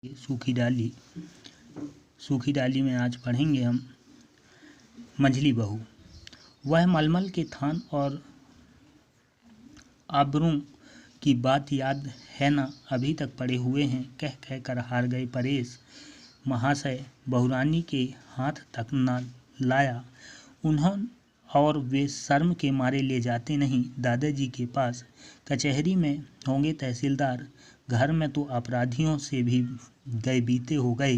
सूखी डाली में आज पढ़ेंगे हम मंझली बहू। वह मलमल के थान और आबरों की बात याद है ना, अभी तक पड़े हुए हैं, कह कह कर हार गए परेश महाशय। बहुरानी के हाथ तक न लाया उन्होंने और वे शर्म के मारे ले जाते नहीं दादाजी के पास। कचहरी में होंगे तहसीलदार, घर में तो अपराधियों से भी गए बीते हो गए।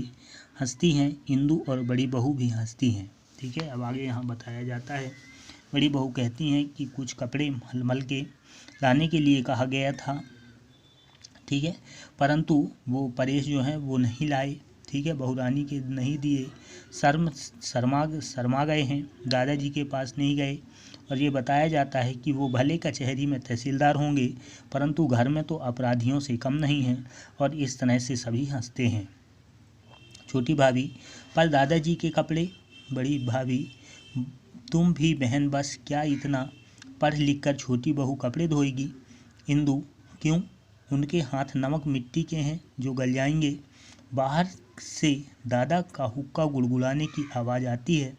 हंसती हैं इंदु और बड़ी बहू भी हंसती हैं। ठीक है, अब आगे यहाँ बताया जाता है। बड़ी बहू कहती हैं कि कुछ कपड़े मलमल के लाने के लिए कहा गया था, ठीक है, परंतु वो परेश जो हैं वो नहीं लाए। ठीक है, बहुरानी के नहीं दिए, शर्मा गए हैं, दादाजी के पास नहीं गए। और ये बताया जाता है कि वो भले कचहरी में तहसीलदार होंगे परंतु घर में तो अपराधियों से कम नहीं हैं। और इस तरह से सभी हंसते हैं। छोटी भाभी, पर दादाजी के कपड़े। बड़ी भाभी, तुम भी बहन, बस क्या इतना पढ़ लिख कर छोटी बहू कपड़े धोएगी। इंदु, क्यों, उनके हाथ नमक मिट्टी के हैं जो गल जाएंगे। बाहर से दादा का हुक्का गुड़गुड़ाने की आवाज़ आती है।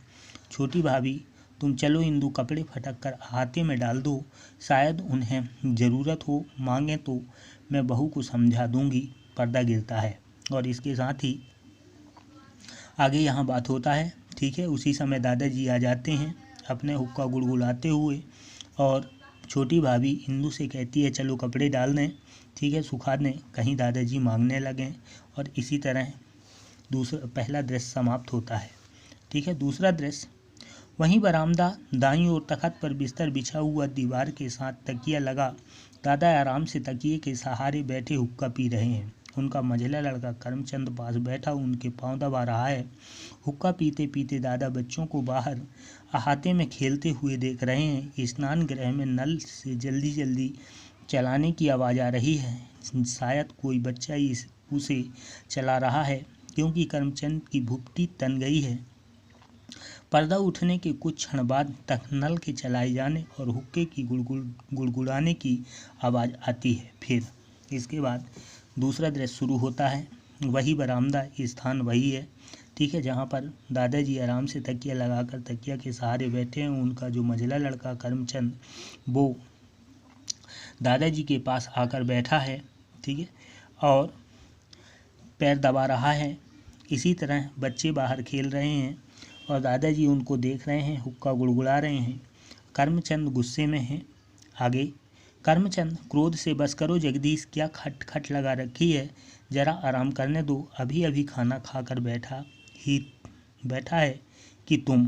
छोटी भाभी, तुम चलो इंदु, कपड़े फटक कर हाथे में डाल दो, शायद उन्हें ज़रूरत हो, मांगे तो मैं बहू को समझा दूंगी। पर्दा गिरता है और इसके साथ ही आगे यहाँ बात होता है। ठीक है, उसी समय दादाजी आ जाते हैं अपने हुक्का गुड़गुड़ाते हुए और छोटी भाभी इंदु से कहती है चलो कपड़े डाल दें, ठीक है, सुखा दें, कहीं दादाजी मांगने लगें। और इसी तरह पहला दृश्य समाप्त होता है। ठीक है, दूसरा दृश्य, वहीं बरामदा, दाईं ओर तख्त पर बिस्तर बिछा हुआ, दीवार के साथ तकिया लगा। दादा आराम से तकिए के सहारे बैठे हुक्का पी रहे हैं। उनका मंझला लड़का करमचंद पास बैठा उनके पांव दबा रहा है। हुक्का पीते पीते दादा बच्चों को बाहर अहाते में खेलते हुए देख रहे हैं। स्नान गृह में नल से जल्दी जल्दी चलाने की आवाज़ आ रही है, शायद कोई बच्चा उसे चला रहा है, क्योंकि करमचंद की भुपटी तन गई है। पर्दा उठने के कुछ क्षण बाद तक नल के चलाए जाने और हुक्के की गुड़गुड़ाने की आवाज़ आती है। फिर इसके बाद दूसरा दृश्य शुरू होता है। वही बरामदा, स्थान वही है, ठीक है, जहाँ पर दादाजी आराम से तकिया लगाकर तकिया के सहारे बैठे हैं। उनका जो मंझला लड़का करमचंद वो दादाजी के पास आकर बैठा है, ठीक है, और पैर दबा रहा है। इसी तरह बच्चे बाहर खेल रहे हैं और दादाजी उनको देख रहे हैं, हुक्का गुड़गुड़ा रहे हैं। करमचंद गुस्से में हैं। आगे, करमचंद, क्रोध से बस करो जगदीश, क्या खट लगा रखी है, जरा आराम करने दो, अभी अभी खाना खाकर बैठा है कि तुम।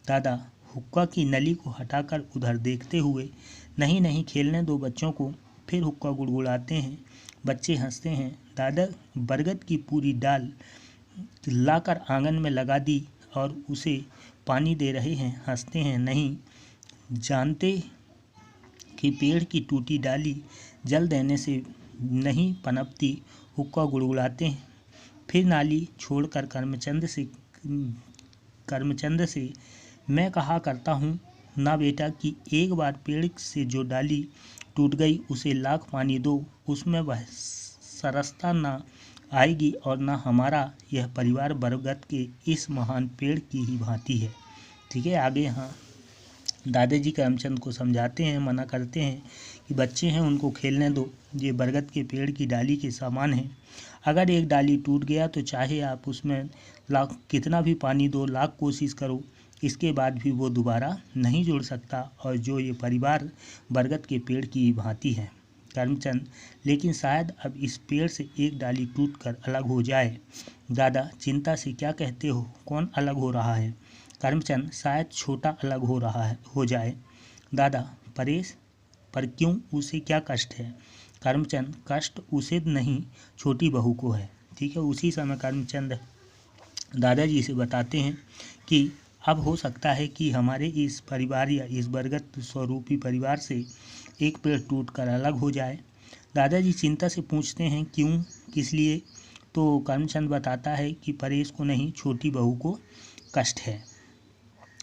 दादा हुक्का की नली को हटाकर उधर देखते हुए, नहीं खेलने दो बच्चों को। फिर हुक्का गुड़गुड़ाते हैं। बच्चे हंसते हैं। दादा बरगद की पूरी डाल लाकर आंगन में लगा दी और उसे पानी दे रहे हैं। हंसते हैं, नहीं जानते कि पेड़ की टूटी डाली जल देने से नहीं पनपती। हुक्का गुड़गुड़ाते हैं। फिर नाली छोड़कर करमचंद से मैं कहा करता हूँ ना बेटा कि एक बार पेड़ से जो डाली टूट गई उसे लाख पानी दो, उसमें वह सरसता ना आएगी और ना हमारा यह परिवार बरगद के इस महान पेड़ की ही भांति है। ठीक है, आगे यहाँ दादाजी करमचंद को समझाते हैं, मना करते हैं कि बच्चे हैं उनको खेलने दो, ये बरगद के पेड़ की डाली के समान है। अगर एक डाली टूट गया तो चाहे आप उसमें लाख कितना भी पानी दो, लाख कोशिश करो, इसके बाद भी वो दोबारा नहीं जुड़ सकता, और जो ये परिवार बरगद के पेड़ की ही भांति है। करमचंद, लेकिन शायद अब इस पेड़ से एक डाली टूटकर अलग हो जाए। दादा, चिंता से क्या कहते हो, कौन अलग हो रहा है। करमचंद, शायद छोटा अलग हो जाए। दादा, परेश, पर क्यों, उसे क्या कष्ट है। करमचंद, कष्ट उसे नहीं, छोटी बहू को है। ठीक है, उसी समय करमचंद दादाजी से बताते हैं कि अब हो सकता है कि हमारे इस परिवार या इस बरगद स्वरूपी परिवार से एक पेड़ टूटकर अलग हो जाए। दादाजी चिंता से पूछते हैं क्यों, किस लिए। तो करमचंद बताता है कि परेश को नहीं, छोटी बहू को कष्ट है।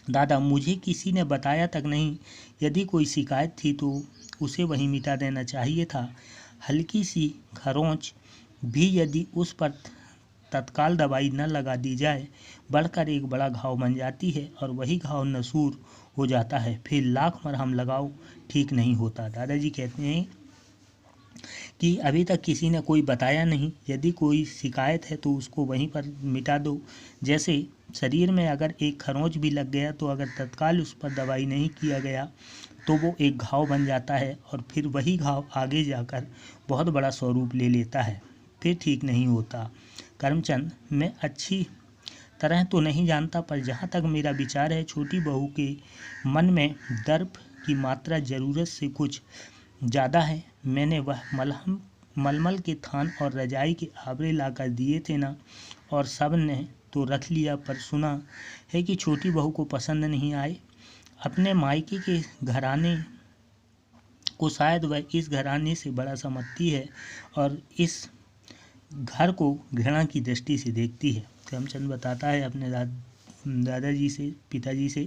दादा, मुझे किसी ने बताया तक नहीं, यदि कोई शिकायत थी तो उसे वहीं मिटा देना चाहिए था। हल्की सी खरोंच भी यदि उस पर तत्काल दवाई न लगा दी जाए बढ़कर एक बड़ा घाव बन जाती है और वही घाव नसूर हो जाता है। फिर लाख मरहम लगाओ ठीक नहीं होता। दादाजी कहते हैं कि अभी तक किसी ने कोई बताया नहीं, यदि कोई शिकायत है तो उसको वहीं पर मिटा दो। जैसे शरीर में अगर एक खरोंच भी लग गया तो अगर तत्काल उस पर दवाई नहीं किया गया तो वो एक घाव बन जाता है और फिर वही घाव आगे जाकर बहुत बड़ा स्वरूप ले लेता है, फिर ठीक नहीं होता। करमचंद, मैं अच्छी तरह तो नहीं जानता, पर जहाँ तक मेरा विचार है, छोटी बहू के मन में दर्प की मात्रा ज़रूरत से कुछ ज़्यादा है। मैंने वह मलमल के थान और रजाई के आवरे लाकर दिए थे ना, और सब ने तो रख लिया, पर सुना है कि छोटी बहू को पसंद नहीं आए। अपने मायके के घराने को शायद वह इस घराने से बड़ा समझती है और इस घर को घृणा की दृष्टि से देखती है। करमचंद बताता है अपने दादाजी से, पिताजी से,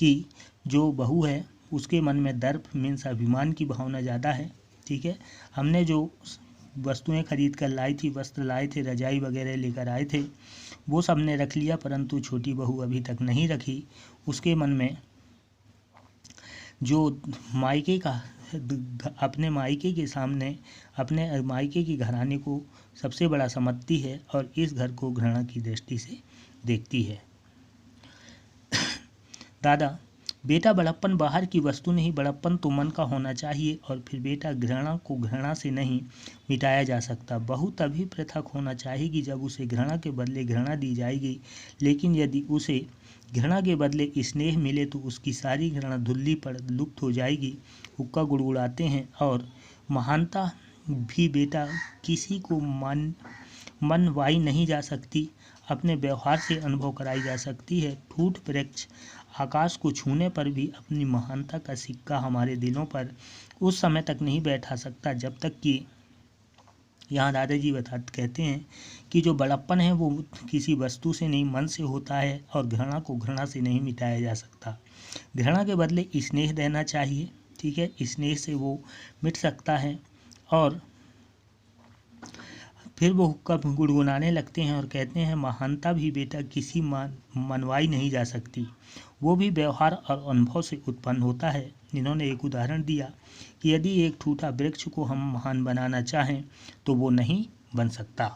कि जो बहू है उसके मन में दर्प मीन्स अभिमान की भावना ज़्यादा है। ठीक है, हमने जो वस्तुएं खरीद कर लाई थी, वस्त्र लाए थे, रजाई वगैरह लेकर आए थे, वो सब ने रख लिया, परंतु छोटी बहू अभी तक नहीं रखी। उसके मन में जो मायके का, अपने मायके के सामने अपने मायके की घराने को सबसे बड़ा समझती है और इस घर को घृणा की दृष्टि से देखती है। दादा, बेटा, बड़प्पन बाहर की वस्तु नहीं, बड़प्पन तो मन का होना चाहिए। और फिर बेटा, घृणा को घृणा से नहीं मिटाया जा सकता। बहू तभी पृथक होना चाहेगी जब उसे घृणा के बदले घृणा दी जाएगी, लेकिन यदि उसे घृणा के बदले स्नेह मिले तो उसकी सारी घृणा धुल्ली पर लुप्त हो जाएगी। हुक्का गुड़गुड़ाते हैं। और महानता भी बेटा किसी को मनवाई नहीं जा सकती, अपने व्यवहार से अनुभव कराई जा सकती है। ठूठ वृक्ष आकाश को छूने पर भी अपनी महानता का सिक्का हमारे दिलों पर उस समय तक नहीं बैठा सकता जब तक कि, यहाँ दादाजी कहते हैं कि जो बड़प्पन है वो किसी वस्तु से नहीं, मन से होता है, और घृणा को घृणा से नहीं मिटाया जा सकता। घृणा के बदले स्नेह देना चाहिए। ठीक है, स्नेह से वो मिट सकता है। और फिर वो हुक्का गुड़गुड़ाने लगते हैं और कहते हैं, महानता भी बेटा किसी मनवाई नहीं जा सकती, वो भी व्यवहार और अनुभव से उत्पन्न होता है। इन्होंने एक उदाहरण दिया कि यदि एक ठूठा वृक्ष को हम महान बनाना चाहें तो वो नहीं बन सकता।